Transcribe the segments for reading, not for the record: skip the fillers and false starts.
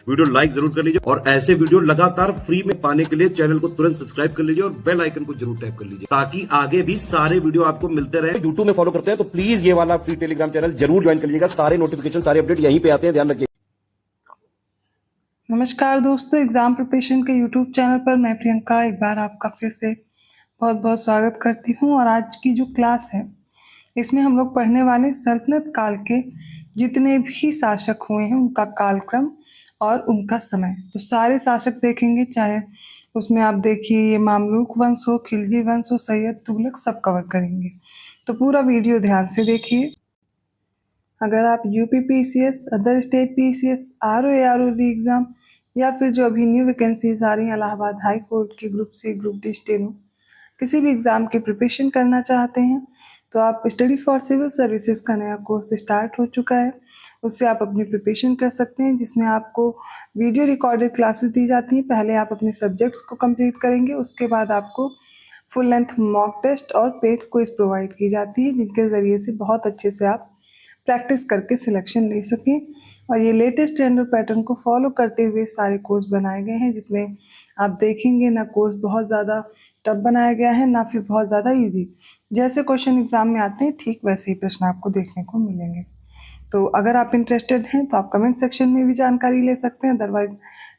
Video like जरूर कर लीजिए और ऐसे वीडियो लगातार फ्री में पाने के लिए चैनल को तुरंत सब्सक्राइब कर लीजिए और बेल आइकन को जरूर टैप कर लीजिए ताकि आगे भी सारे वीडियो आपको मिलते रहे। यूट्यूब में फॉलो करते हैं तो प्लीज ये वाला फ्री टेलीग्राम चैनल जरूर ज्वाइन कर लीजिएगा। सारे नोटिफिकेशन सारे अपडेट यहीं पे आते हैं, ध्यान रखिए। नमस्कार दोस्तों, एग्ज़ाम प्रिपरेशन के यूट्यूब चैनल पर मैं प्रियंका एक बार आपका फिर से बहुत बहुत स्वागत करती हूं। और आज की जो क्लास है इसमें हम लोग पढ़ने वाले सल्तनत काल के जितने भी शासक हुए हैं उनका कालक्रम और उनका समय। तो सारे शासक देखेंगे, चाहे उसमें आप देखिए ये मामलूक वंश हो, खिलजी वंश हो, सैयद, तुगलक, सब कवर करेंगे। तो पूरा वीडियो ध्यान से देखिए। अगर आप UP PCS, other state PCS, RO ARO exam या फिर जो अभी न्यू वैकेंसीज आ रही हैं इलाहाबाद हाई कोर्ट की group C, group D, steno, किसी भी एग्ज़ाम की प्रिपरेशन करना चाहते हैं तो आप स्टडी फॉर सिविल सर्विसेज का नया कोर्स स्टार्ट हो चुका है। उससे आप अपनी प्रिपरेशन कर सकते हैं, जिसमें आपको वीडियो रिकॉर्डेड क्लासेस दी जाती हैं। पहले आप अपने सब्जेक्ट्स को कंप्लीट करेंगे, उसके बाद आपको फुल लेंथ मॉक टेस्ट और पेड क्विज प्रोवाइड की जाती है, जिनके ज़रिए से बहुत अच्छे से आप प्रैक्टिस करके सिलेक्शन ले सकें। और ये लेटेस्ट ट्रेंड और पैटर्न को फॉलो करते हुए सारे कोर्स बनाए गए हैं, जिसमें आप देखेंगे ना कोर्स बहुत ज़्यादा टफ बनाया गया है ना फिर बहुत ज़्यादा इजी। जैसे क्वेश्चन एग्जाम में आते हैं ठीक वैसे ही प्रश्न आपको देखने को मिलेंगे। तो अगर आप इंटरेस्टेड हैं तो आप कमेंट सेक्शन में भी जानकारी ले सकते हैं, अदरवाइज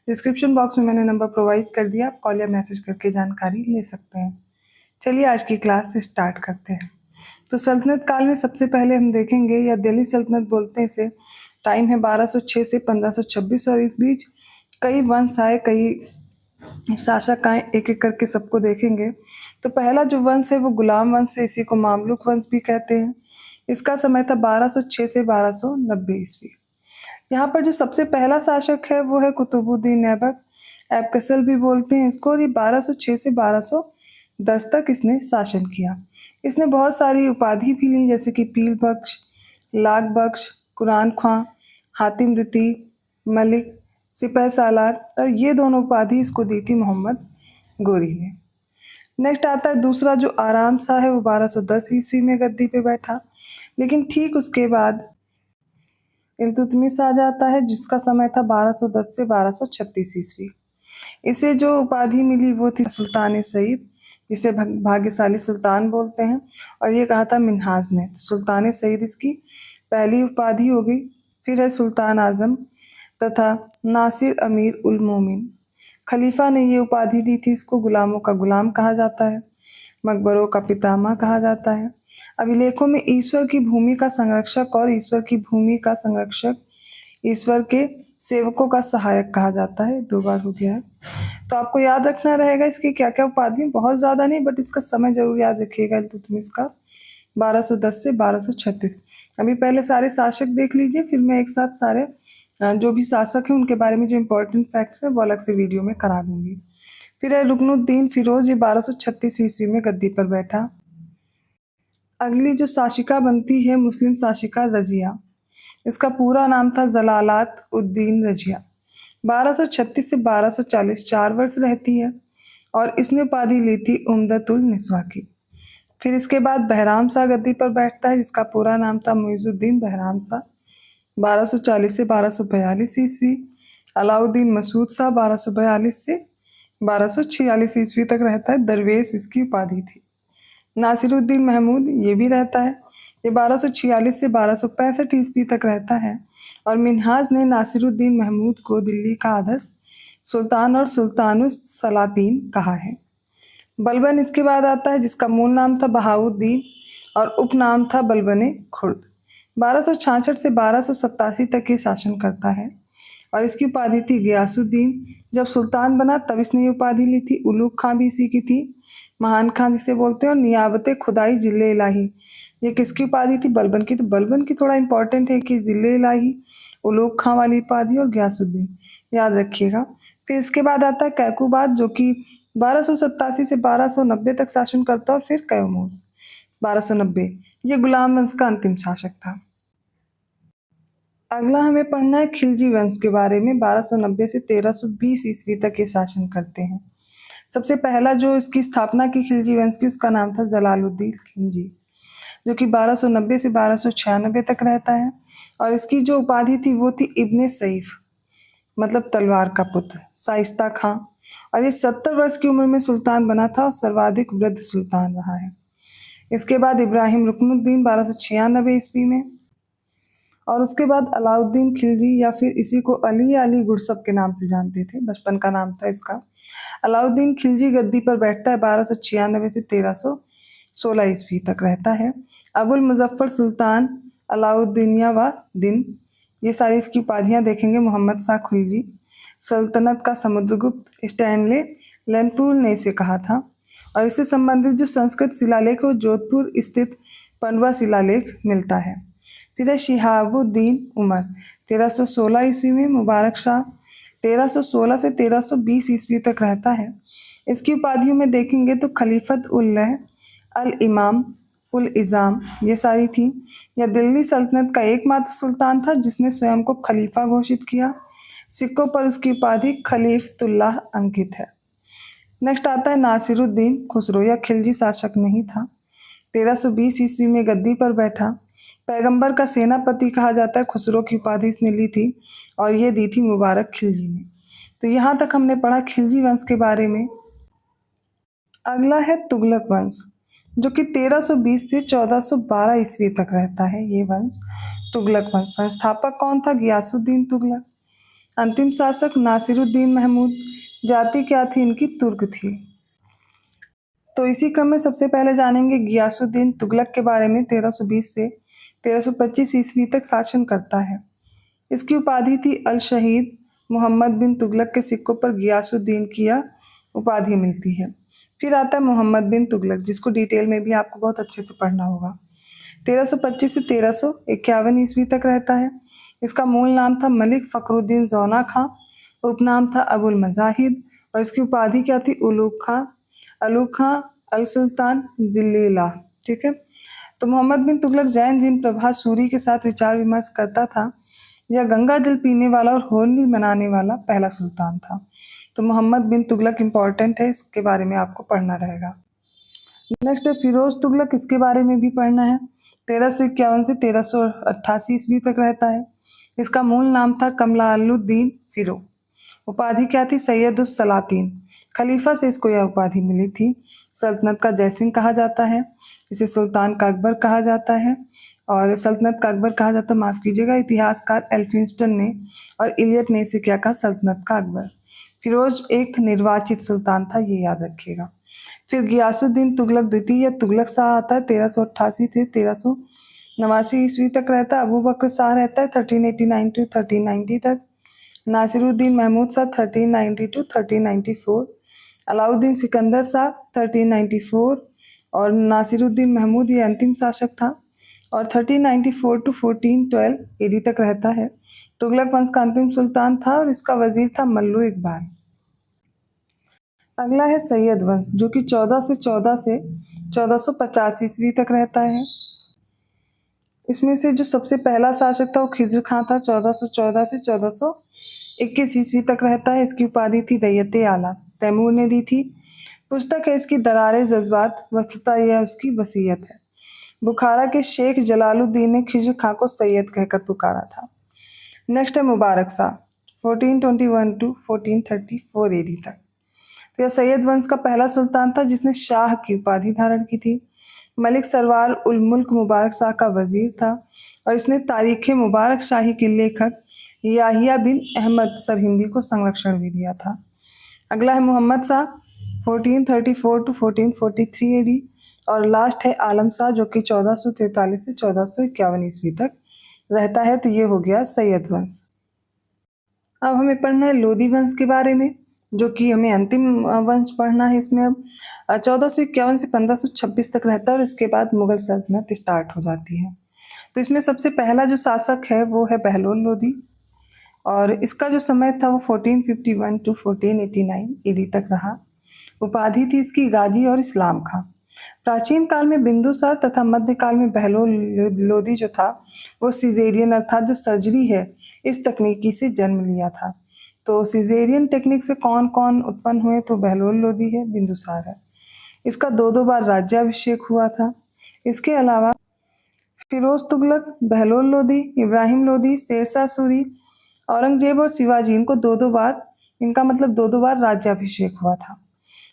डिस्क्रिप्शन बॉक्स में मैंने नंबर प्रोवाइड कर दिया, आप कॉल या मैसेज करके जानकारी ले सकते हैं। चलिए आज की क्लास स्टार्ट करते हैं। तो सल्तनत काल में सबसे पहले हम देखेंगे, या दिल्ली सल्तनत बोलते हैं इसे, टाइम है 1206 से 1526 और इस बीच कई वंश आए, कई शासक आए, एक एक करके सबको देखेंगे। तो पहला जो वंश है वो गुलाम वंश है, इसी को मामलुक वंश भी कहते हैं। इसका समय था 1206 से 1290 ईस्वी। यहाँ पर जो सबसे पहला शासक है वो है कुतुबुद्दीन ऐबक, ऐबकसल भी बोलते हैं इसको, और ये 1206 से 1210 तक इसने शासन किया। इसने बहुत सारी उपाधि भी ली, जैसे कि पीर बख्श, लाख बख्श, कुरान ख्वां, हातिम द्वितीय, मलिक, सिपह सालार, और ये दोनों उपाधि इसको दी थी मोहम्मद गोरी ने। नेक्स्ट आता है दूसरा जो आराम शाह है, वो 1210 ईस्वी में गद्दी पे बैठा, लेकिन ठीक उसके बाद इल्तुतमिश आ जाता है, जिसका समय था 1210 से 1236 ईस्वी। इसे जो उपाधि मिली वो थी सुल्तान सईद, जिसे भाग्यशाली सुल्तान बोलते हैं, और ये कहा था मिन्हाज ने। तो सुल्तान सईद इसकी पहली उपाधि हो गई। फिर है सुल्तान आजम तथा नासिर अमीर उल मोमिन। खलीफा ने ये उपाधि दी थी इसको। गुलामों का गुलाम कहा जाता है, मकबरों का पितामह कहा जाता है, अभिलेखों में ईश्वर की भूमि का संरक्षक और ईश्वर की भूमि का संरक्षक, ईश्वर के सेवकों का सहायक कहा जाता है। 2 बार हो गया है। तो आपको याद रखना रहेगा इसकी क्या क्या उपाधि, बहुत ज़्यादा नहीं बट इसका समय जरूर याद रखिएगा। इल्तुतमिश का 1210 से 1236। अभी पहले सारे शासक देख लीजिए, फिर मैं एक साथ सारे जो भी शासक हैं उनके बारे में जो इम्पोर्टेंट फैक्ट्स हैं वो अलग से वीडियो में करा दूंगी। फिर है रुकनुद्दीन फिरोज, ये 1236 ईस्वी में गद्दी पर बैठा। अगली जो शासिका बनती है मुस्लिम शासिका रजिया, इसका पूरा नाम था जलालात उद्दीन रजिया। 1236 से 1240 4 वर्ष रहती है और इसने उपाधि ली थी उम्दतुल निस्वा की। फिर इसके बाद बहराम शाह गद्दी पर बैठता है, जिसका पूरा नाम था मुइजुद्दीन बहराम शाह। 1240 से 1242 ईस्वी। अलाउद्दीन मसूद शाह 1242 से 1246 ईस्वी तक रहता है, दरवेश इसकी उपाधि थी। नासिरुद्दीन महमूद ये भी रहता है, ये 1246 से 1265 ईस्वी तक रहता है, और मिन्हाज ने नासिरुद्दीन महमूद को दिल्ली का आदर्श सुल्तान और सुल्तानुस सलातीन कहा है। बलबन इसके बाद आता है, जिसका मूल नाम था बहाउद्दीन और उपनाम था बलबने खुर्द। 1266 से 1287 तक ये शासन करता है और इसकी उपाधि थी गयासुद्दीन। जब सुल्तान बना तब इसने ये उपाधि ली थी। उलूग खां भी इसी की थी, महान खां जिसे बोलते हैं, और नियाबत खुदाई जिले इलाही, ये किसकी उपाधि थी, बलबन की। तो बलबन की थोड़ा इंपॉर्टेंट है कि जिले इलाही, उलूग खां वाली उपाधि और गयासुद्दीन, याद रखिएगा। फिर इसके बाद आता है कैकुबाद, जो कि 1287 से 1290 तक शासन करता है, और फिर कैमूर 1290, ये गुलाम वंश का अंतिम शासक था। अगला हमें पढ़ना है खिलजी वंश के बारे में। 1290 से 1320 ईस्वी तक ये शासन करते हैं। सबसे पहला जो इसकी स्थापना की खिलजी वंश की, उसका नाम था जलालुद्दीन खिलजी, जो कि 1290 से 1296 तक रहता है, और इसकी जो उपाधि थी वो थी इब्ने सईफ। मतलब तलवार का पुत्र, शाइस्ता खां। और ये 70 वर्ष की उम्र में सुल्तान बना था और सर्वाधिक वृद्ध सुल्तान रहा है। इसके बाद इब्राहिम रुकनुद्दीन 1296 ईस्वी में, और उसके बाद अलाउद्दीन खिलजी, या फिर इसी को अली या अली गुरसब के नाम से जानते थे, बचपन का नाम था इसका। अलाउद्दीन खिलजी गद्दी पर बैठता है 1296 से 1316 ईस्वी तक रहता है। अबुल मुजफ्फर सुल्तान अलाउद्दीनिया व दिन, ये सारी इसकी उपाधियां देखेंगे। मोहम्मद शाह खिलजी, सल्तनत का समुद्रगुप्त, स्टैनले लेनपुल ने इसे कहा था। और इससे संबंधित जो संस्कृत शिलालेख है वो जोधपुर स्थित पंडवा शिलालेख मिलता है। फिर है शिहाबुद्दीन उमर 1316 ईस्वी में, मुबारक शाह 1316 से 1320 ईस्वी तक रहता है। इसकी उपाधियों में देखेंगे तो खलीफत उल्लह, अल इमाम, उल इज़ाम, ये सारी थी। यह दिल्ली सल्तनत का एकमात्र सुल्तान था जिसने स्वयं को खलीफा घोषित किया। सिक्कों पर उसकी उपाधि खलीफतुल्लाह अंकित है। नेक्स्ट आता है नासिरुद्दीन खुसरो। यह खिलजी शासक नहीं था, 1320 ईस्वी में गद्दी पर बैठा। पैगंबर का सेनापति कहा जाता है। खुसरो की उपाधि इसने ली थी और ये दी थी मुबारक खिलजी ने। तो यहाँ तक हमने पढ़ा खिलजी वंश के बारे में। अगला है तुगलक वंश, जो कि 1320 से 1412 ईस्वी तक रहता है ये वंश, तुगलक वंश। संस्थापक कौन था? गियासुद्दीन तुगलक। अंतिम शासक नासिरुद्दीन महमूद। जाति क्या थी इनकी? तुर्क थी। तो इसी क्रम में सबसे पहले जानेंगे गियासुद्दीन तुगलक के बारे में। 1320 से 1325 ईस्वी तक शासन करता है। इसकी उपाधि थी अल शहीद। मोहम्मद बिन तुगलक के सिक्कों पर गियासुद्दीन की यह उपाधि मिलती है। फिर आता है मोहम्मद बिन तुगलक, जिसको डिटेल में भी आपको बहुत अच्छे से पढ़ना होगा। 1325 से 1351 ईस्वी तक रहता है। इसका मूल नाम था मलिक फ़खरुद्दीन ज़ौना खां, उपनाम था अबुल मज़ाहिद, और इसकी उपाधि क्या थी? उलूग खां, अलूग खां, अल सुल्तान, जिल्लीला। ठीक है। तो मोहम्मद बिन तुगलक जैन जिन प्रभा सूरी के साथ विचार विमर्श करता था। यह गंगा जल पीने वाला और होली मनाने वाला पहला सुल्तान था। तो मोहम्मद बिन तुगलक इम्पॉर्टेंट है, इसके बारे में आपको पढ़ना रहेगा। नेक्स्ट है फिरोज तुगलक, इसके बारे में भी पढ़ना है। 1351 से 1388 ईस्वी तक रहता है। इसका मूल नाम था कमलालुद्दीन फिरो। उपाधि क्या थी? सैयदुस सलातीन। खलीफा से इसको यह उपाधि मिली थी। सल्तनत का जयसिंह कहा जाता है। इसे सुल्तान का अकबर कहा जाता है, और सल्तनत का अकबर कहा जाता है, माफ़ कीजिएगा, इतिहासकार एल्फिंस्टन ने और इलियट ने इसे क्या कहा? सल्तनत का अकबर। फिरोज एक निर्वाचित सुल्तान था, ये याद रखिएगा। फिर गियासुद्दीन तुगलक द्वितीय या तुगलक शाह आता है। 1388 से 1389 ईस्वी तक रहता है। अबू बकर शाह रहता है 1389 टू 1390 तक। नासिरुद्दीन महमूद शाह 1390 टू 1394। अलाउद्दीन सिकंदर शाह 1394, और नासिरुद्दीन महमूद ये अंतिम शासक था, और 1394 टू 1412 एडी तक रहता है। तुगलक वंश का अंतिम सुल्तान था और इसका वजीर था मल्लू इकबाल। अगला है सैयद वंश, जो कि 14 से 1450 ईस्वी तक रहता है। इसमें से जो सबसे पहला शासक था वो खिज्र खां था। 1414 से 1421 ईस्वी तक रहता है। इसकी उपाधि थी रैयत आला, तैमूर ने दी थी। पुस्तक है इसकी दरारे जज्बात, वस्तुतः यह उसकी वसीयत है। बुखारा के शेख जलालुद्दीन ने खिज्र खां को सैयद कहकर पुकारा था। नेक्स्ट है मुबारक शाह 1421 टू 1434 एडी तक। तो यह सैयद वंश का पहला सुल्तान था जिसने शाह की उपाधि धारण की थी। मलिक सरवार उल मुल्क मुबारक शाह का वजीर था, और इसने तारीख़ मुबारक शाही के लेखक याहिया बिन अहमद सरहिंदी को संरक्षण भी दिया था। अगला है मोहम्मद शाह 1434 टू 1443 एडी, और लास्ट है आलम शाह जो कि 1443 से 1451 ईस्वी तक रहता है। तो ये हो गया सैयद वंश। अब हमें पढ़ना है लोधी वंश के बारे में, जो कि हमें अंतिम वंश पढ़ना है। इसमें अब 1451 से 1526 तक रहता है, और इसके बाद मुगल सल्तनत स्टार्ट हो जाती है। तो इसमें सबसे पहला जो शासक है वो है बहलोल लोधी, और इसका जो समय था वो 1451 टू 1489 ईडी तक रहा। उपाधि थी इसकी गाजी और इस्लाम खां। प्राचीन काल में बिंदुसार तथा मध्यकाल में बहलोल लोधी जो था वो सिजेरियन अर्थात जो सर्जरी है इस तकनीकी से जन्म लिया था। तो सिजेरियन टेक्निक से कौन कौन उत्पन्न हुए? तो बहलोल लोधी है, बिंदुसार है। इसका दो बार राज्याभिषेक हुआ था। इसके अलावा फिरोज तुगलक, बहलोल लोधी, इब्राहिम लोधी, शेरशाह सूरी औरंगजेब और शिवाजी इनको दो दो बार, इनका मतलब दो दो बार राज्याभिषेक हुआ था।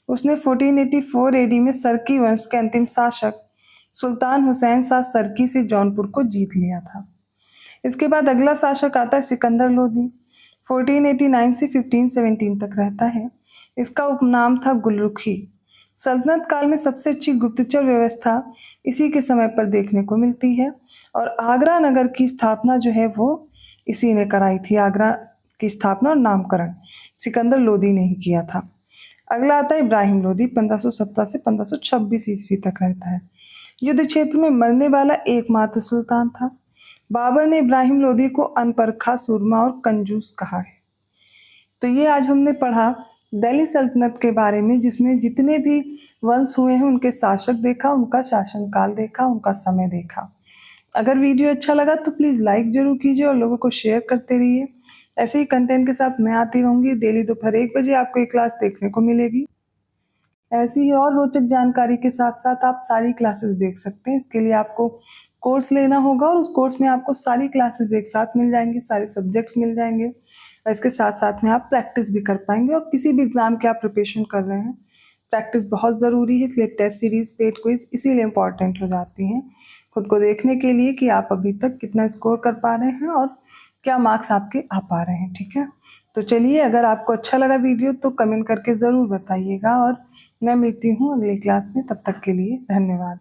उसने 1484 एडी में सरकी वंश के अंतिम शासक सुल्तान हुसैन शाह सरकी से जौनपुर को जीत लिया था। इसके बाद अगला शासक आता है सिकंदर लोदी। 1489 से 1517 तक रहता है। इसका उपनाम था गुलरुखी। सल्तनत काल में सबसे अच्छी गुप्तचर व्यवस्था इसी के समय पर देखने को मिलती है और आगरा नगर की स्थापना जो है वो इसी ने कराई थी। आगरा की स्थापना और नामकरण सिकंदर लोदी ने ही किया था। अगला आता है इब्राहिम लोदी। 1517 से 1526 ईस्वी तक रहता है। युद्ध क्षेत्र में मरने वाला एकमात्र सुल्तान था। बाबर ने इब्राहिम लोदी को अनपरखा, सूरमा और कंजूस कहा है। तो ये आज हमने पढ़ा दिल्ली सल्तनत के बारे में, जिसमें जितने भी वंश हुए हैं उनके शासक देखा, उनका शासनकाल देखा, उनका समय देखा। अगर वीडियो अच्छा लगा तो प्लीज़ लाइक जरूर कीजिए और लोगों को शेयर करते रहिए। ऐसे ही कंटेंट के साथ मैं आती रहूँगी। डेली दोपहर 1 बजे आपको ये क्लास देखने को मिलेगी। ऐसी ही और रोचक जानकारी के साथ साथ आप सारी क्लासेस देख सकते हैं। इसके लिए आपको कोर्स लेना होगा और उस कोर्स में आपको सारी क्लासेस एक साथ मिल जाएंगी, सारे सब्जेक्ट्स मिल जाएंगे और इसके साथ साथ में आप प्रैक्टिस भी कर पाएंगे। और किसी भी एग्ज़ाम की आप प्रिपरेशन कर रहे हैं, प्रैक्टिस बहुत ज़रूरी है, इसलिए टेस्ट सीरीज, पेड क्विज इसीलिए इम्पॉर्टेंट हो जाती हैं। खुद को देखने के लिए कि आप अभी तक कितना स्कोर कर पा रहे हैं और क्या मार्क्स आपके आ पा रहे हैं। ठीक है, तो चलिए, अगर आपको अच्छा लगा वीडियो तो कमेंट करके ज़रूर बताइएगा और मैं मिलती हूँ अगली क्लास में। तब तक के लिए धन्यवाद।